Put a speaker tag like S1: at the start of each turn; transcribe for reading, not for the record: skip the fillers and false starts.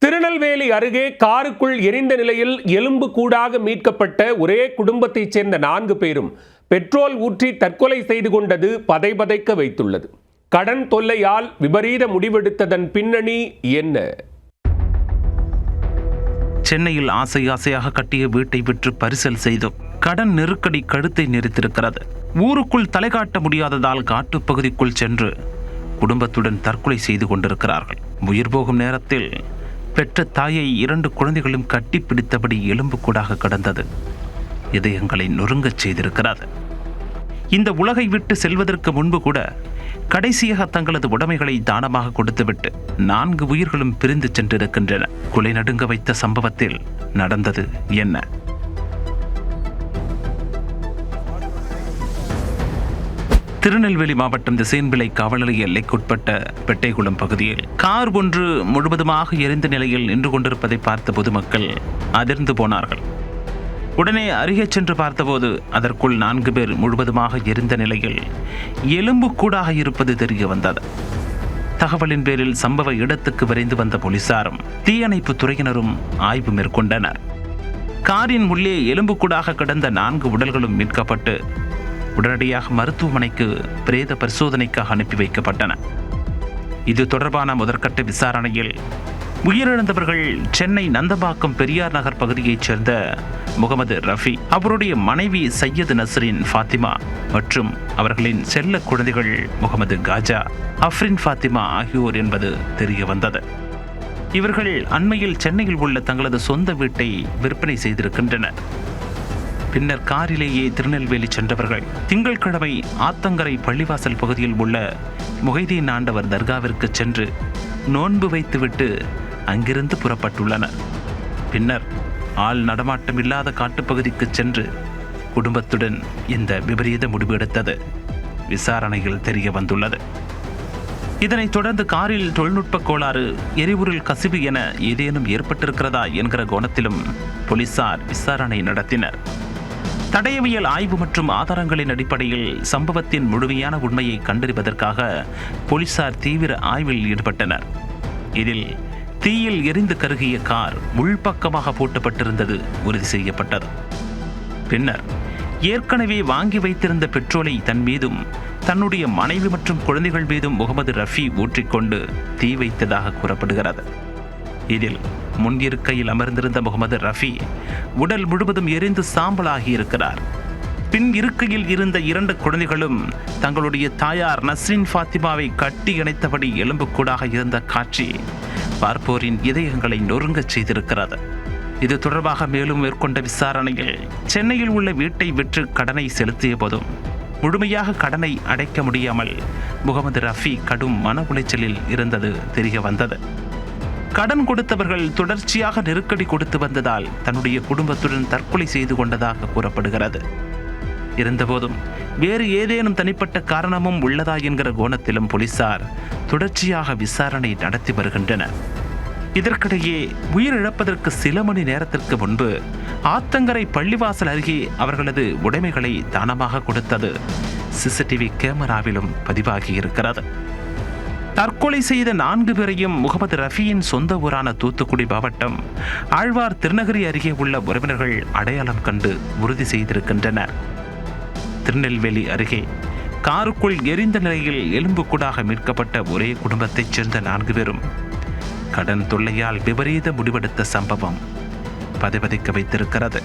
S1: திருநெல்வேலி அருகே காருக்குள் எரிந்த நிலையில் எலும்பு கூடாக மீட்கப்பட்ட ஒரே குடும்பத்தைச் சேர்ந்த 4 பேரும் பெட்ரோல் ஊற்றி தற்கொலை செய்து கொண்டது பதைபதைக்க வைத்துள்ளது. கடன் தொல்லையால் விபரீத முடிவெடுத்ததன் பின்னணி என்ன?
S2: சென்னையில் ஆசை ஆசையாக கட்டிய வீட்டை விற்று பரிசல் செய்தும் கடன் நெருக்கடி கழுத்தை நெரித்திருக்கிறது. ஊருக்குள் தலை காட்ட முடியாததால் காட்டுப்பகுதிக்குள் சென்று குடும்பத்துடன் தற்கொலை செய்து கொண்டிருக்கிறார்கள். உயிர் போகும் நேரத்தில் பெற்ற தாயை 2 குழந்தைகளும் கட்டி பிடித்தபடி எலும்பு கூடாக கடந்தது இதயங்களை நொறுங்கச் செய்திருக்கிறது. இந்த உலகை விட்டு செல்வதற்கு முன்பு கூட கடைசியாக தங்களது உடைமைகளை தானமாக கொடுத்துவிட்டு 4 உயிர்களும் பிரிந்து சென்றிருக்கின்றன. குலை நடுங்க வைத்த சம்பவத்தில் நடந்தது என்ன? திருநெல்வேலி மாவட்டம் திசையன்விளை காவல் நிலைய எல்லைக்குட்பட்ட பெட்டைகுளம் பகுதியில் கார் ஒன்று முழுவதுமாக எரிந்த நிலையில் நின்று கொண்டிருப்பதை பார்த்த பொதுமக்கள் அதிர்ந்து போனார்கள். உடனே அருகே சென்று பார்த்தபோது அதற்குள் 4 பேர் முழுவதுமாக எரிந்த நிலையில் எலும்பு கூடாக இருப்பது தெரிய வந்தது. தகவலின் பேரில் சம்பவ இடத்துக்கு விரைந்து வந்த போலீசாரும் தீயணைப்பு துறையினரும் ஆய்வு மேற்கொண்டனர். காரின் உள்ளே எலும்பு கூடாக கிடந்த 4 உடல்களும் மீட்கப்பட்டு உடனடியாக மருத்துவமனைக்கு பிரேத பரிசோதனைக்காக அனுப்பி வைக்கப்பட்டன. இது தொடர்பான முதற்கட்ட விசாரணையில் உயிரிழந்தவர்கள் சென்னை நந்தம்பாக்கம் பெரியார் நகர் பகுதியைச் சேர்ந்த முகமது ரஃபி, அவருடைய மனைவி சையது நஸ்ரின் ஃபாத்திமா மற்றும் அவர்களின் செல்ல குழந்தைகள் முகமது காஜா, அஃப்ரின் ஃபாத்திமா ஆகியோர் என்பது தெரிய வந்தது. இவர்கள் அண்மையில் சென்னையில் உள்ள தங்களது சொந்த வீட்டை விற்பனை செய்திருக்கின்றனர். பின்னர் காரிலேயே திருநெல்வேலி சென்றவர்கள் திங்கட்கிழமை ஆத்தங்கரை பள்ளிவாசல் பகுதியில் உள்ள முகைதீன் ஆண்டவர் தர்காவிற்கு சென்று நோன்பு வைத்துவிட்டு அங்கிருந்து புறப்பட்டுள்ளனர். பின்னர் ஆள் நடமாட்டம் இல்லாத காட்டுப்பகுதிக்கு சென்று குடும்பத்துடன் இந்த விபரீத முடிவு எடுத்தது விசாரணையில் தெரிய வந்துள்ளது. இதனைத் தொடர்ந்து காரில் தொழில்நுட்ப கோளாறு, எரிபொருள் கசிவு என ஏதேனும் ஏற்பட்டிருக்கிறதா என்கிற கோணத்திலும் போலீசார் விசாரணை நடத்தினர். தடயவியல் ஆய்வு மற்றும் ஆதாரங்களின் அடிப்படையில் சம்பவத்தின் முழுமையான உண்மையை கண்டறிவதற்காக போலீசார் தீவிர ஆய்வில் ஈடுபட்டனர். இதில் தீயில் எரிந்து கருகிய கார் உள்பக்கமாக பூட்டப்பட்டிருந்தது உறுதி செய்யப்பட்டது. பின்னர் ஏற்கனவே வாங்கி வைத்திருந்த பெட்ரோலை தன் மீதும் தன்னுடைய மனைவி மற்றும் குழந்தைகள் மீதும் முகமது ரஃபி ஊற்றிக்கொண்டு தீ வைத்ததாக கூறப்படுகிறது. இதில் முன் இருக்கையில் அமர்ந்திருந்த முகமது ரஃபி உடல் முழுவதும் எரிந்து சாம்பலாகி இருக்கிறார். பின் இருக்கையில் இருந்த 2 குழந்தைகளும் தங்களுடைய தாயார் நஸ்ரின் ஃபாத்திமாவை கட்டி இணைத்தபடி எலும்புக்கூடாக இருந்த காட்சி பார்ப்போரின் இதயங்களை நொறுங்கச் செய்திருக்கிறது. இது தொடர்பாக மேலும் மேற்கொண்ட விசாரணையில் சென்னையில் உள்ள வீட்டை விற்று கடனை செலுத்திய போதும் முழுமையாக கடனை அடைக்க முடியாமல் முகமது ரஃபி கடும் மன உளைச்சலில் இருந்தது தெரிய வந்தது. கடன் கொடுத்தவர்கள் தொடர்ச்சியாக நெருக்கடி கொடுத்து வந்ததால் தன்னுடைய குடும்பத்துடன் தற்கொலை செய்து கொண்டதாக கூறப்படுகிறது. இருந்தபோதும் வேறு ஏதேனும் தனிப்பட்ட காரணமும் உள்ளதா என்கிற கோணத்திலும் போலீசார் தொடர்ச்சியாக விசாரணை நடத்தி வருகின்றனர். இதற்கிடையே உயிரிழப்பதற்கு சில மணி நேரத்திற்கு முன்பு ஆத்தங்கரை பள்ளிவாசல் அருகே அவர்களது உடைமைகளை தானமாக கொடுத்தது சிசிடிவி கேமராவிலும் பதிவாகி இருக்கிறது. தற்கொலை செய்த 4 பேரையும் முகமது ரஃபியின் சொந்த ஊரான தூத்துக்குடி மாவட்டம் ஆழ்வார் திருநகரி அருகே உள்ள உறவினர்கள் அடையாளம் கண்டு உறுதி செய்திருக்கின்றனர். திருநெல்வேலி அருகே காருக்குள் எரிந்த நிலையில் எலும்புக்கூடாக மீட்கப்பட்ட ஒரே குடும்பத்தைச் சேர்ந்த 4 பேரும் கடன் தொல்லையால் விபரீத முடிவெடுத்த சம்பவம் பதைபதைக்க வைத்திருக்கிறது.